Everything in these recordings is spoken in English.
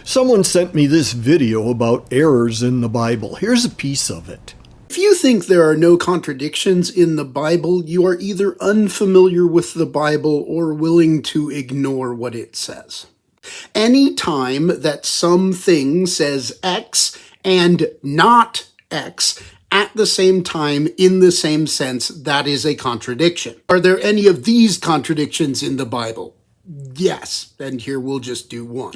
Someone sent me this video about errors in the Bible. Here's a piece of it. If you think there are no contradictions in the Bible, you are either unfamiliar with the Bible or willing to ignore what it says. Any time that something says X and not X at the same time in the same sense, that is a contradiction. Are there any of these contradictions in the Bible? Yes, and here we'll just do one.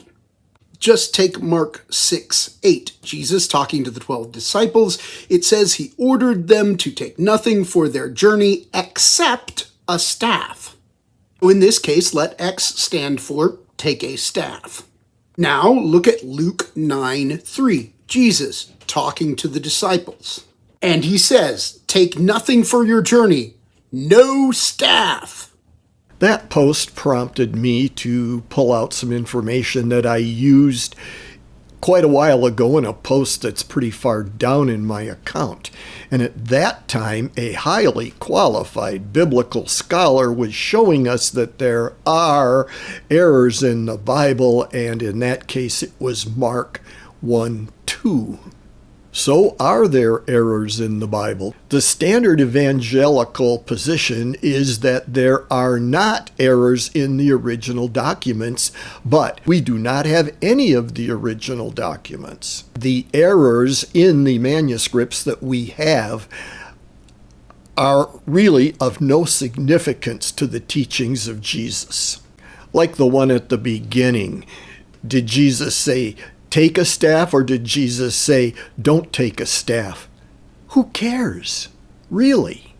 Just take Mark 6:8. Jesus talking to the 12 disciples. It says he ordered them to take nothing for their journey except a staff. In this case, let X stand for take a staff. Now look at Luke 9:3. Jesus talking to the disciples. And he says, take nothing for your journey, no staff. That post prompted me to pull out some information that I used quite a while ago in a post that's pretty far down in my account. And at that time, a highly qualified biblical scholar was showing us that there are errors in the Bible, and in that case, it was Mark 1:2. So are there errors in the Bible? The standard evangelical position is that there are not errors in the original documents, but we do not have any of the original documents. The errors in the manuscripts that we have are really of no significance to the teachings of Jesus. Like the one at the beginning. Did Jesus say, take a staff, or did Jesus say, don't take a staff? Who cares? Really?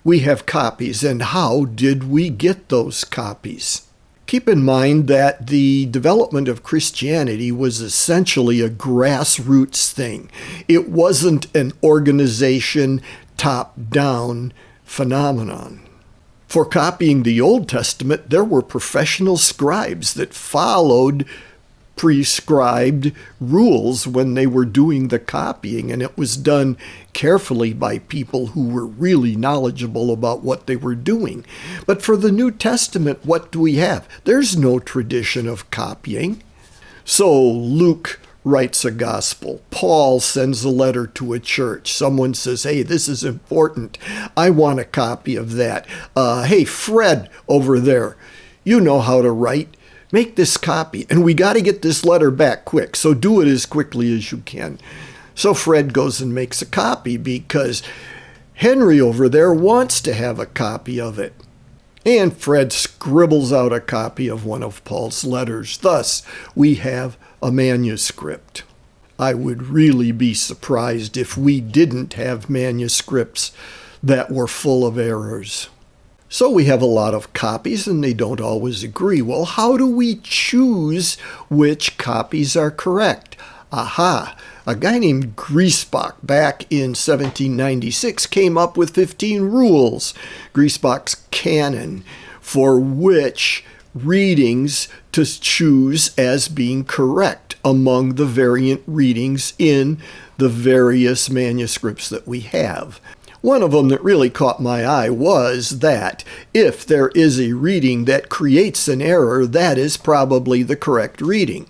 We have copies, and how did we get those copies? Keep in mind that the development of Christianity was essentially a grassroots thing. It wasn't an organization, top-down phenomenon. For copying the Old Testament, there were professional scribes that followed prescribed rules when they were doing the copying, and it was done carefully by people who were really knowledgeable about what they were doing. But for the New Testament, what do we have? There's no tradition of copying. So Luke writes a gospel. Paul sends a letter to a church. Someone says, hey, this is important. I want a copy of that. Hey, Fred over there, you know how to write. Make this copy, and we got to get this letter back quick, so do it as quickly as you can. So Fred goes and makes a copy because Henry over there wants to have a copy of it. And Fred scribbles out a copy of one of Paul's letters. Thus, we have a manuscript. I would really be surprised if we didn't have manuscripts that were full of errors. So we have a lot of copies, and they don't always agree. Well, how do we choose which copies are correct? Aha! A guy named Griesbach back in 1796 came up with 15 rules, Griesbach's canon, for which readings to choose as being correct among the variant readings in the various manuscripts that we have. One of them that really caught my eye was that if there is a reading that creates an error, that is probably the correct reading.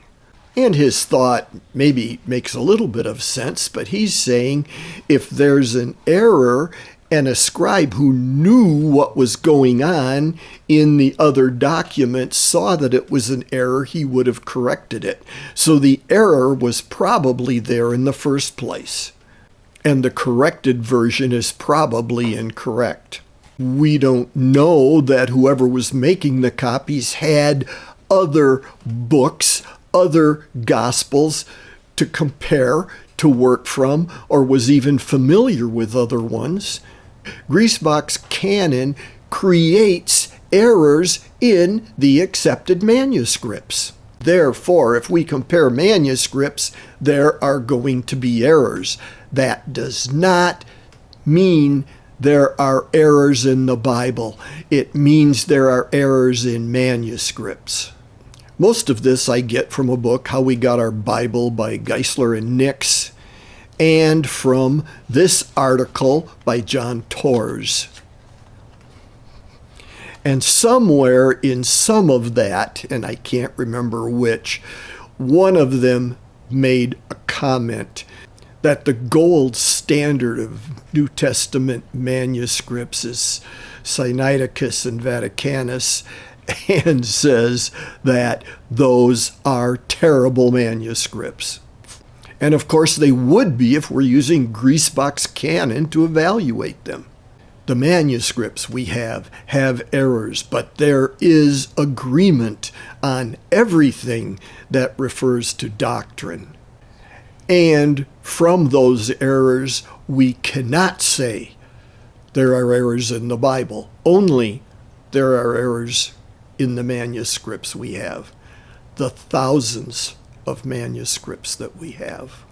And his thought maybe makes a little bit of sense, but he's saying if there's an error and a scribe who knew what was going on in the other document saw that it was an error, he would have corrected it. So the error was probably there in the first place. And the corrected version is probably incorrect. We don't know that whoever was making the copies had other books, other gospels to compare, to work from, or was even familiar with other ones. Griesbach's canon creates errors in the accepted manuscripts. Therefore, if we compare manuscripts, there are going to be errors. That does not mean there are errors in the Bible. It means there are errors in manuscripts. Most of this I get from a book, How We Got Our Bible by Geisler and Nix, and from this article by John Torres. And somewhere in some of that, and I can't remember which, One of them made a comment that the gold standard of New Testament manuscripts is Sinaiticus and Vaticanus, and says that those are terrible manuscripts. And of course they would be if we're using Greasebox Canon to evaluate them. The manuscripts we have errors, but there is agreement on everything that refers to doctrine. And from those errors, we cannot say there are errors in the Bible. Only there are errors in the manuscripts we have, the thousands of manuscripts that we have.